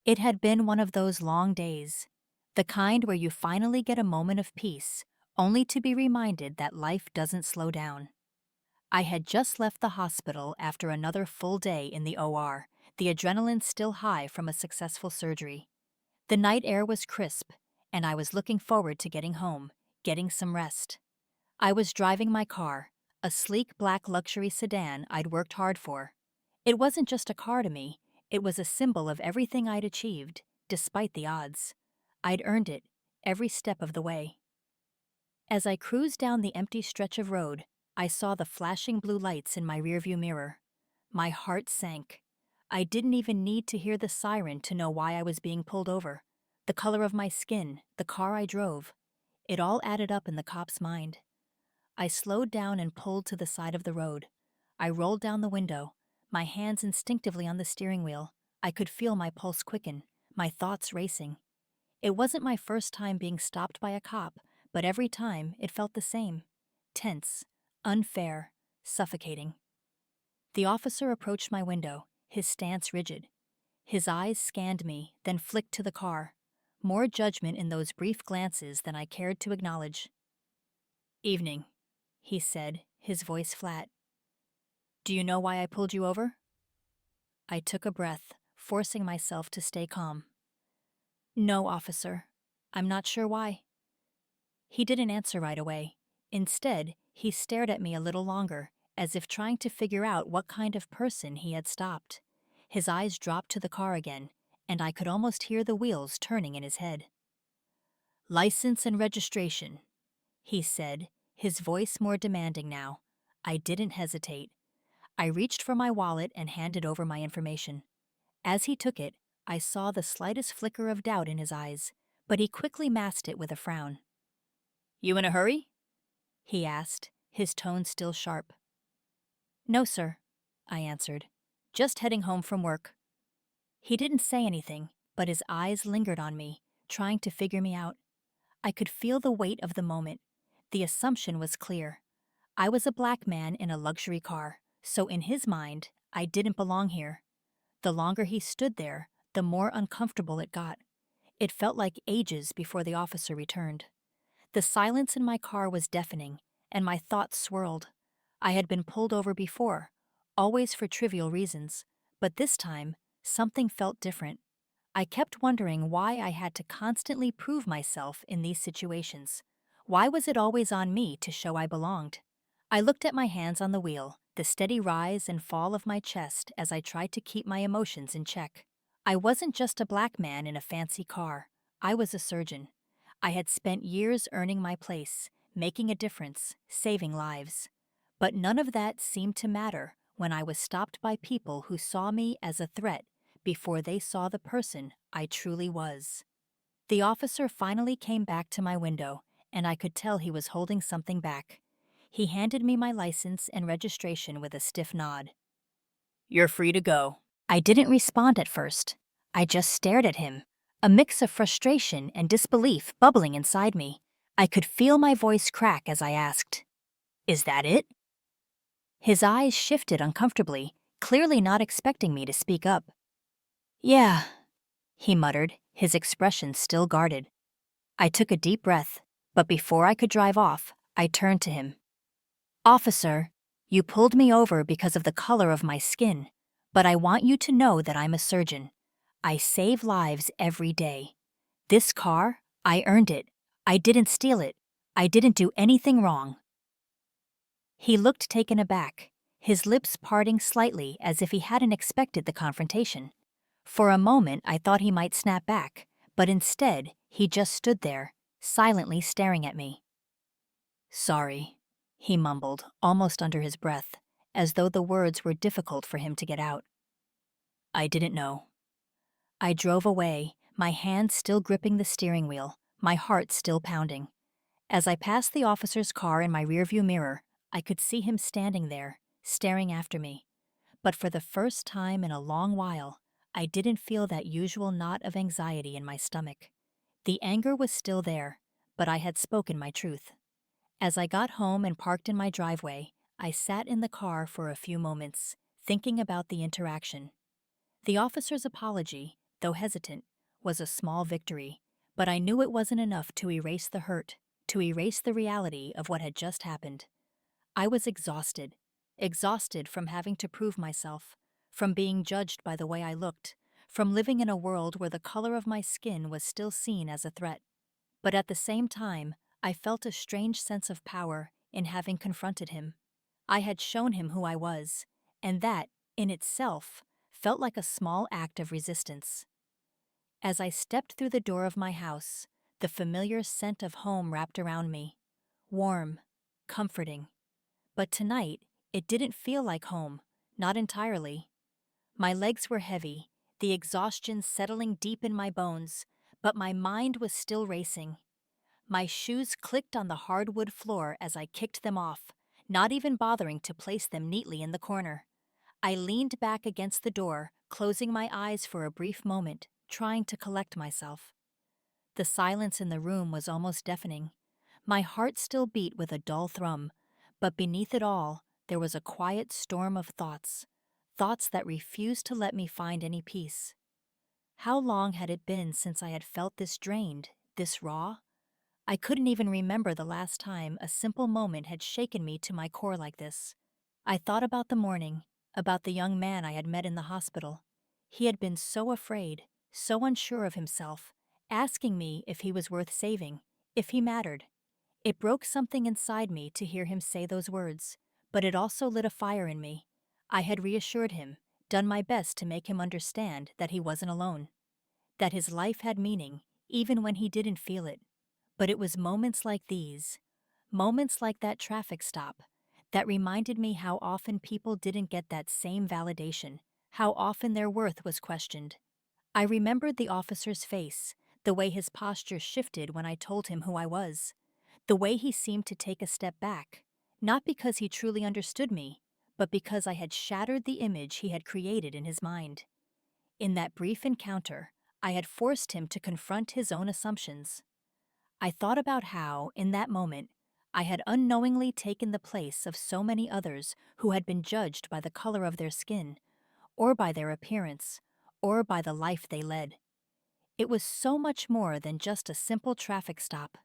It had been one of those long days, the kind where you finally get a moment of peace, only to be reminded that life doesn't slow down. I had just left the hospital after another full day in the OR, the adrenaline still high from a successful surgery. The night air was crisp, and I was looking forward to getting home, getting some rest. I was driving my car, a sleek black luxury sedan I'd worked hard for. It wasn't just a car to me, it was a symbol of everything I'd achieved, despite the odds. I'd earned it, every step of the way. As I cruised down the empty stretch of road, I saw the flashing blue lights in my rearview mirror. My heart sank. I didn't even need to hear the siren to know why I was being pulled over. The color of my skin, the car I drove. It all added up in the cop's mind. I slowed down and pulled to the side of the road. I rolled down the window, my hands instinctively on the steering wheel. I could feel my pulse quicken, my thoughts racing. It wasn't my first time being stopped by a cop, but every time it felt the same. Tense, unfair, suffocating. The officer approached my window, his stance rigid. His eyes scanned me, then flicked to the car. More judgment in those brief glances than I cared to acknowledge. "Evening," he said, his voice flat. "Do you know why I pulled you over?" I took a breath, forcing myself to stay calm. "No, officer. I'm not sure why." He didn't answer right away. Instead, he stared at me a little longer, as if trying to figure out what kind of person he had stopped. His eyes dropped to the car again, and I could almost hear the wheels turning in his head. "License and registration," he said, his voice more demanding now. I didn't hesitate. I reached for my wallet and handed over my information. As he took it, I saw the slightest flicker of doubt in his eyes, but he quickly masked it with a frown. "You in a hurry?" he asked, his tone still sharp. "No, sir," I answered. "Just heading home from work." He didn't say anything, but his eyes lingered on me, trying to figure me out. I could feel the weight of the moment. The assumption was clear. I was a black man in a luxury car, so in his mind, I didn't belong here. The longer he stood there, the more uncomfortable it got. It felt like ages before the officer returned. The silence in my car was deafening, and my thoughts swirled. I had been pulled over before, always for trivial reasons, but this time, something felt different. I kept wondering why I had to constantly prove myself in these situations. Why was it always on me to show I belonged? I looked at my hands on the wheel, the steady rise and fall of my chest as I tried to keep my emotions in check. I wasn't just a black man in a fancy car. I was a surgeon. I had spent years earning my place, making a difference, saving lives. But none of that seemed to matter when I was stopped by people who saw me as a threat before they saw the person I truly was. The officer finally came back to my window, and I could tell he was holding something back. He handed me my license and registration with a stiff nod. "You're free to go." I didn't respond at first. I just stared at him, a mix of frustration and disbelief bubbling inside me. I could feel my voice crack as I asked, "Is that it?" His eyes shifted uncomfortably, clearly not expecting me to speak up. "Yeah," he muttered, his expression still guarded. I took a deep breath, but before I could drive off, I turned to him. "Officer, you pulled me over because of the color of my skin, but I want you to know that I'm a surgeon. I save lives every day. This car, I earned it. I didn't steal it. I didn't do anything wrong." He looked taken aback, his lips parting slightly as if he hadn't expected the confrontation. For a moment, I thought he might snap back, but instead, he just stood there, silently staring at me. "Sorry," he mumbled, almost under his breath, as though the words were difficult for him to get out. "I didn't know." I drove away, my hand still gripping the steering wheel, my heart still pounding. As I passed the officer's car in my rearview mirror, I could see him standing there, staring after me. But for the first time in a long while, I didn't feel that usual knot of anxiety in my stomach. The anger was still there, but I had spoken my truth. As I got home and parked in my driveway, I sat in the car for a few moments, thinking about the interaction. The officer's apology, though hesitant, was a small victory, but I knew it wasn't enough to erase the hurt, to erase the reality of what had just happened. I was exhausted, exhausted from having to prove myself, from being judged by the way I looked, from living in a world where the color of my skin was still seen as a threat. But at the same time, I felt a strange sense of power in having confronted him. I had shown him who I was, and that, in itself, felt like a small act of resistance. As I stepped through the door of my house, the familiar scent of home wrapped around me. Warm, comforting. But tonight, it didn't feel like home, not entirely. My legs were heavy, the exhaustion settling deep in my bones, but my mind was still racing. My shoes clicked on the hardwood floor as I kicked them off, not even bothering to place them neatly in the corner. I leaned back against the door, closing my eyes for a brief moment, trying to collect myself. The silence in the room was almost deafening. My heart still beat with a dull thrum, but beneath it all, there was a quiet storm of thoughts, thoughts that refused to let me find any peace. How long had it been since I had felt this drained, this raw? I couldn't even remember the last time a simple moment had shaken me to my core like this. I thought about the morning, about the young man I had met in the hospital. He had been so afraid, so unsure of himself, asking me if he was worth saving, if he mattered. It broke something inside me to hear him say those words, but it also lit a fire in me. I had reassured him, done my best to make him understand that he wasn't alone, that his life had meaning, even when he didn't feel it. But it was moments like these, moments like that traffic stop, that reminded me how often people didn't get that same validation, how often their worth was questioned. I remembered the officer's face, the way his posture shifted when I told him who I was, the way he seemed to take a step back, not because he truly understood me, but because I had shattered the image he had created in his mind. In that brief encounter, I had forced him to confront his own assumptions. I thought about how, in that moment, I had unknowingly taken the place of so many others who had been judged by the color of their skin, or by their appearance, or by the life they led. It was so much more than just a simple traffic stop.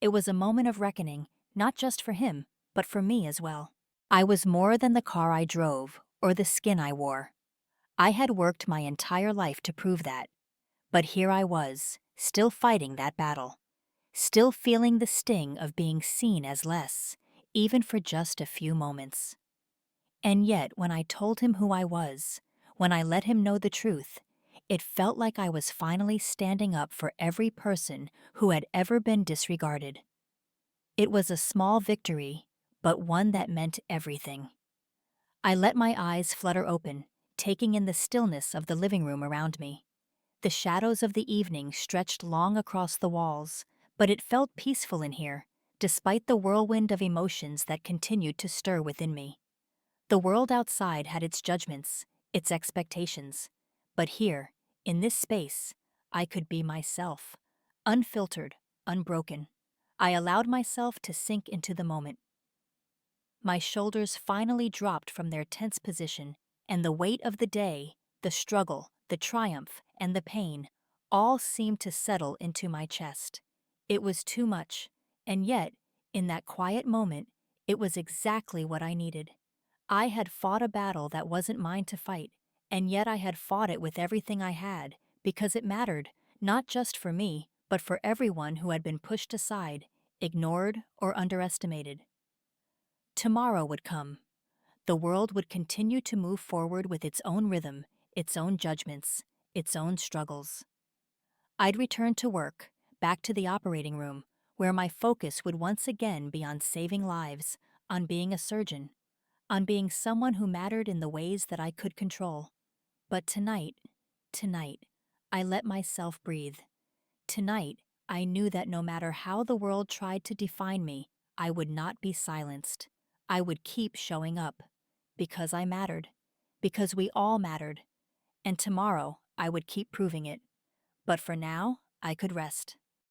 It was a moment of reckoning, not just for him, but for me as well. I was more than the car I drove or the skin I wore. I had worked my entire life to prove that. But here I was, still fighting that battle, still feeling the sting of being seen as less, even for just a few moments. And yet, when I told him who I was, when I let him know the truth, it felt like I was finally standing up for every person who had ever been disregarded. It was a small victory, but one that meant everything. I let my eyes flutter open, taking in the stillness of the living room around me. The shadows of the evening stretched long across the walls, but it felt peaceful in here, despite the whirlwind of emotions that continued to stir within me. The world outside had its judgments, its expectations, but here, in this space, I could be myself, unfiltered, unbroken. I allowed myself to sink into the moment. My shoulders finally dropped from their tense position, and the weight of the day, the struggle, the triumph, and the pain, all seemed to settle into my chest. It was too much, and yet, in that quiet moment, it was exactly what I needed. I had fought a battle that wasn't mine to fight, and yet I had fought it with everything I had, because it mattered, not just for me, but for everyone who had been pushed aside, ignored, or underestimated. Tomorrow would come. The world would continue to move forward with its own rhythm, its own judgments, its own struggles. I'd return to work, back to the operating room, where my focus would once again be on saving lives, on being a surgeon, on being someone who mattered in the ways that I could control. But tonight, I let myself breathe. Tonight, I knew that no matter how the world tried to define me, I would not be silenced. I would keep showing up. Because I mattered. Because we all mattered. And tomorrow, I would keep proving it. But for now, I could rest.